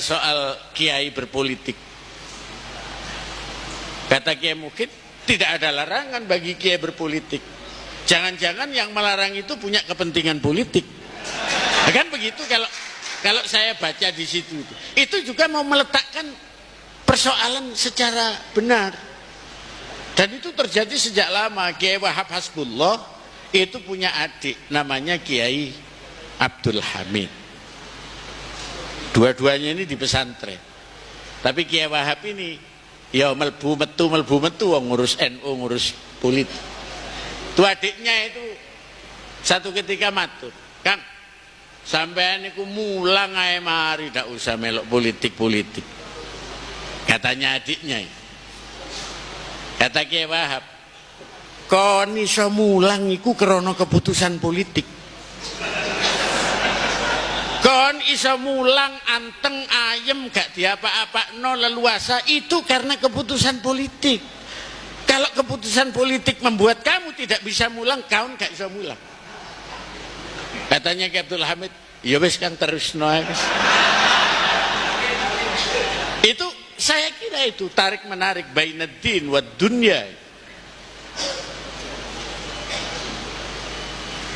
soal kiai berpolitik. Kata Kiai Mukid, tidak ada larangan bagi kiai berpolitik. Jangan-jangan yang melarang itu punya kepentingan politik. Kan begitu kalau saya baca di situ. Itu juga mau meletakkan persoalan secara benar. Dan itu terjadi sejak lama. Kiai Wahab Hasbullah itu punya adik namanya Kiai Abdul Hamid. Dua-duanya ini di pesantren. Tapi Kiai Wahab ini ya melbu metu ngurus NU, ngurus politik. Tuh adiknya itu satu ketika matur, "Kang, sampean niku mulang ae mari, ndak usah melok politik-politik." Katanya adiknya. Kata Kiai Wahab, "Kon iso mulang iku krana keputusan politik. Kon iso mulang anteng ayem gak diapa-apakno leluasa itu karena keputusan politik. Kalau keputusan politik membuat kamu tidak bisa mulang, kau gak bisa mulang." Katanya Kiai Abdul Hamid, "Ya wis Kang, terusno ae." Itu saya kira itu tarik menarik bainaddin wad dunya.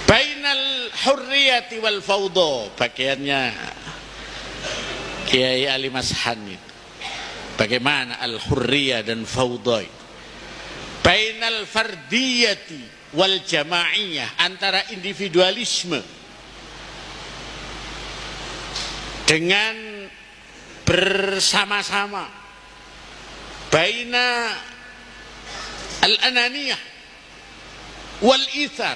Bainal hurriyati wal fawda, bagiannya Kiai Ali Mashan itu. Bagaimana al-hurriyah dan fawda itu. Bainal fardiyati wal jama'iyah, antara individualisme dengan bersama-sama. Baina al-ananiyah wal ithar,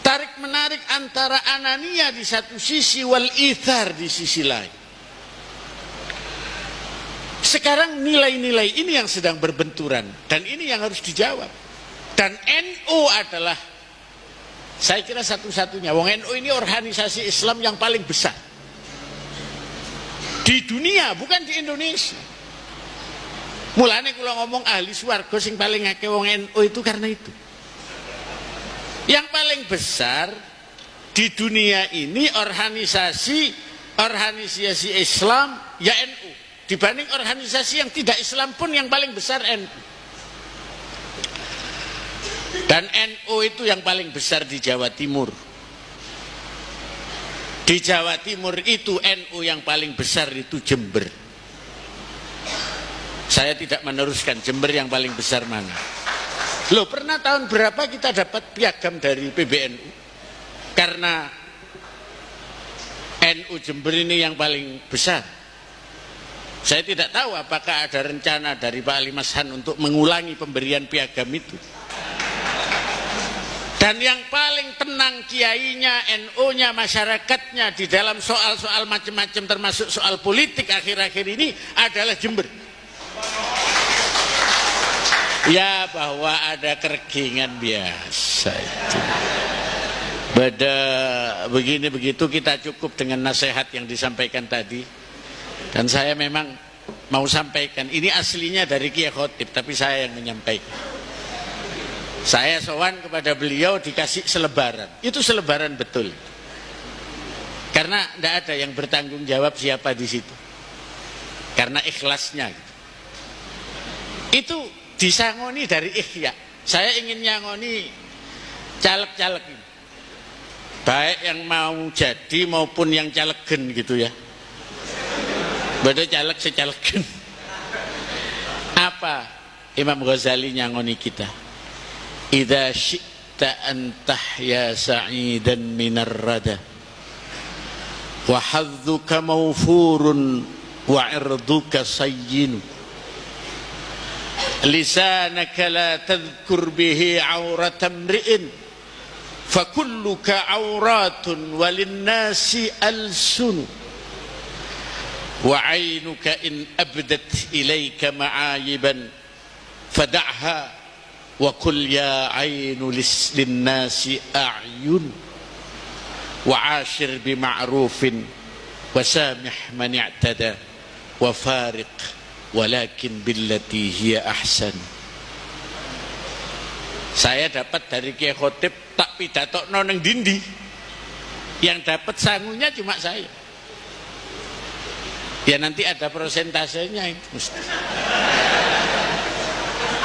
tarik menarik antara ananiyah di satu sisi, wal ithar di sisi lain. Sekarang nilai-nilai ini yang sedang berbenturan, dan ini yang harus dijawab. Dan NU adalah, saya kira satu-satunya, wong NU ini organisasi Islam yang paling besar di dunia, bukan di Indonesia. Mulane kula ngomong ahli swarga sing paling akeh wong NU itu karena itu. Yang paling besar di dunia ini organisasi Islam ya NU. Dibanding organisasi yang tidak Islam pun yang paling besar NU. Dan NU itu yang paling besar di Jawa Timur. Di Jawa Timur itu NU yang paling besar itu Jember. Saya tidak meneruskan Jember yang paling besar mana. Loh, pernah tahun berapa kita dapat piagam dari PBNU? Karena NU Jember ini yang paling besar. Saya tidak tahu apakah ada rencana dari Pak Ali Mashan untuk mengulangi pemberian piagam itu. Dan yang paling tenang kiainya, NU-nya, masyarakatnya di dalam soal-soal macam-macam termasuk soal politik akhir-akhir ini adalah Jember. Ya, bahwa ada kergingan biasa itu. Pada begini begitu kita cukup dengan nasihat yang disampaikan tadi. Dan saya memang mau sampaikan, ini aslinya dari Kiai Khotib, tapi saya yang menyampaikan. Saya sowan kepada beliau dikasih selebaran. Itu selebaran betul. Karena tidak ada yang bertanggung jawab siapa di situ. Karena ikhlasnya. Itu disangoni dari ikhya. Saya ingin nyangoni caleg-caleg ini. Baik yang mau jadi maupun yang calegen gitu ya. Beda caleg secalegen. Apa Imam Ghazali nyangoni kita? Idza syi'ta an tahya sa'idan minar rada wa hadzuka mawfurun wa irduka sayyin lisanaka la tadhkur bihi 'auratan mri'in fa kulluka 'auratun walin nasi alsunu wa 'ainuka in abdat ilaika ma'ayiban fada'ha wa qul ya 'ainu linnasi a'yun wa 'ashir bima'rufin wa samih man i'tada wa fariq walakin billati hiya ahsan. Saya dapat dari Kiai Khotib tak pidatokno nang dindi. Yang dapat sangunya cuma saya. Ya nanti ada prosentasenya itu mesti.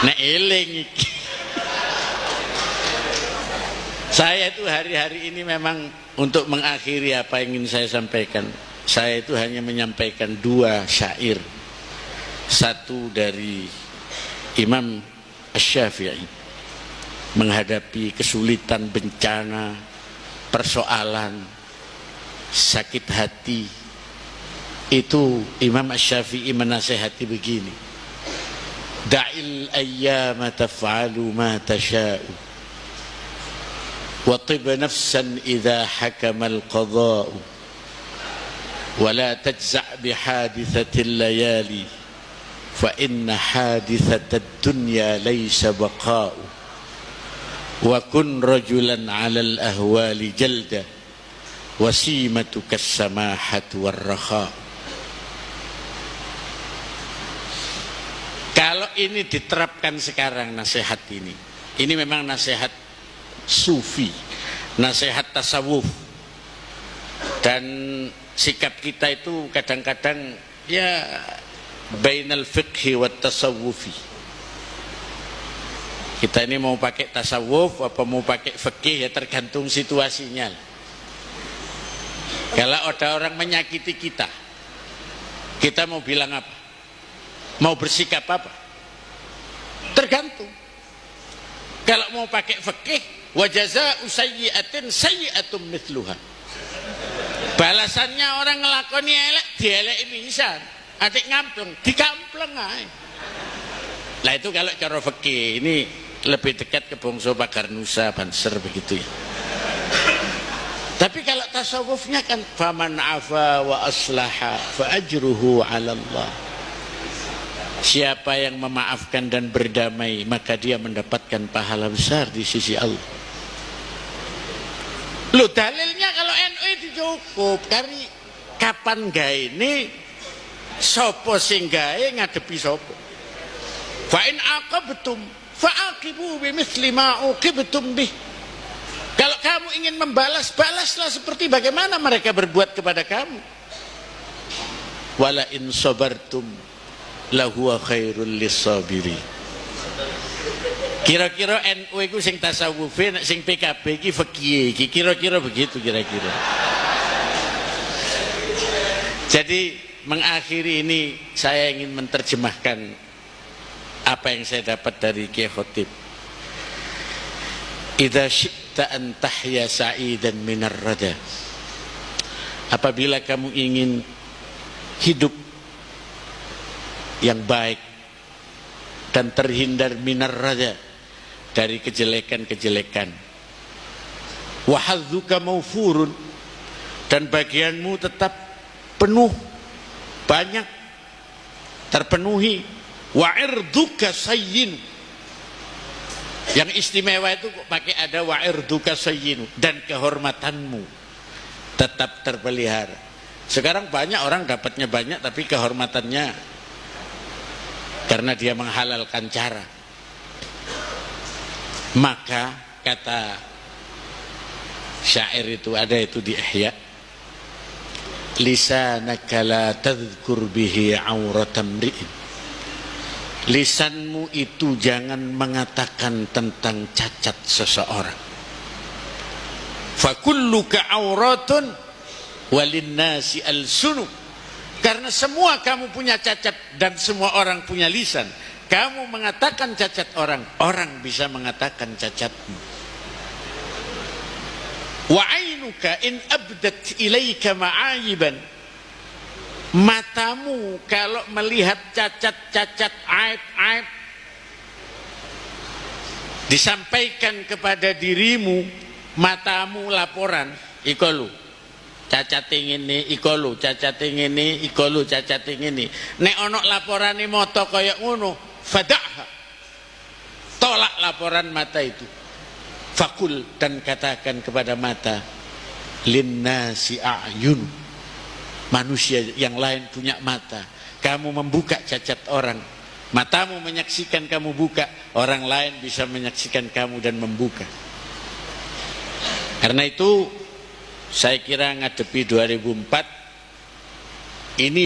Nek eling iki. Saya itu hari-hari ini memang untuk mengakhiri apa yang ingin saya sampaikan. Saya itu hanya menyampaikan 2 syair. Satu dari Imam Asy-Syafi'i menghadapi kesulitan, bencana, persoalan, sakit hati. Itu Imam Asy-Syafi'i menasihati begini. Da'il ayyama taf'alu ma tasha'u wa tib nafsan idza hakama al-qada'u wa la tajza' bi hadithatil layali fa inna hadithatad dunya laysa baqa'u wa kun rajulan 'ala al-ahwali jalda wasimatuka as-samahatu war-rakha. Kalau ini diterapkan sekarang nasihat ini memang nasihat sufi, nasihat tasawuf. Dan sikap kita itu kadang-kadang ya bainal fiqhi wat tasawufi. Kita ini mau pakai tasawuf apa mau pakai fikih ya tergantung situasinya. Kalau ada orang menyakiti kita, kita mau bilang apa? Mau bersikap apa? Tergantung. Kalau mau pakai fikih, wa jazaa'u sayyi'atin sayyi'atun mithluha. Balasannya orang ngelakoni elek, dieleki pisan. Atik ngampleng, dikampleng ae. Lah itu kalau cara fikih ini lebih dekat ke bangsa Pagar Nusa, Banser begitu ya. Tapi kalau tasawufnya kan faman afa wa aslaha fa ajruhu 'ala Allah. Siapa yang memaafkan dan berdamai maka dia mendapatkan pahala besar di sisi Allah. Loh dalilnya kalau NU itu cukup. Kari kapan gawe ini sapa sing gawe ngadepi sapa. Fa in aqabtum fa'aqibu bimithli ma uqibtum bih. Kalau kamu ingin membalas, balaslah seperti bagaimana mereka berbuat kepada kamu. Wala in sabartum lahuwa khairul lisabiri. Kira-kira NU itu sing tasawufi, sing PKB iki fikih iki kira-kira begitu kira-kira. Jadi mengakhiri ini saya ingin menerjemahkan apa yang saya dapat dari Kiai Khotib. Idza syi'ta an tahya sa'idan minar rada. Apabila kamu ingin hidup yang baik dan terhindar minar rada, dari kejelekan-kejelekan, wa hadzuka maufurun, dan bagianmu tetap penuh, banyak, terpenuhi, wa irduka sayyin. Yang istimewa itu kok pakai ada wa irduka sayyin, dan kehormatanmu tetap terpelihara. Sekarang banyak orang dapatnya banyak tapi kehormatannya karena dia menghalalkan cara. Maka kata syair itu ada itu di Ihya, lisanaka la tadhkur bihi auratam ri'in. Lisanmu itu jangan mengatakan tentang cacat seseorang. Fakulluka auratun walinnasi alsunu. Karena semua kamu punya cacat dan semua orang punya lisan. Kamu mengatakan cacat orang, orang bisa mengatakan cacatmu. Wa ainuka in abdat ilaika ma'ayiban. Matamu kalau melihat cacat-cacat, aib-aib disampaikan kepada dirimu, matamu laporan, ikolu cacat ngene, ikolu cacat ngene, ikolu cacat ngene. Nek ono laporane moto kaya ngono, fada'ha, tolak laporan mata itu. Fakul, dan katakan kepada mata, linnasi a'yun. Manusia yang lain punya mata, kamu membuka cacat orang, matamu menyaksikan kamu buka, orang lain bisa menyaksikan kamu dan membuka. Karena itu saya kira ngadepi 2004 ini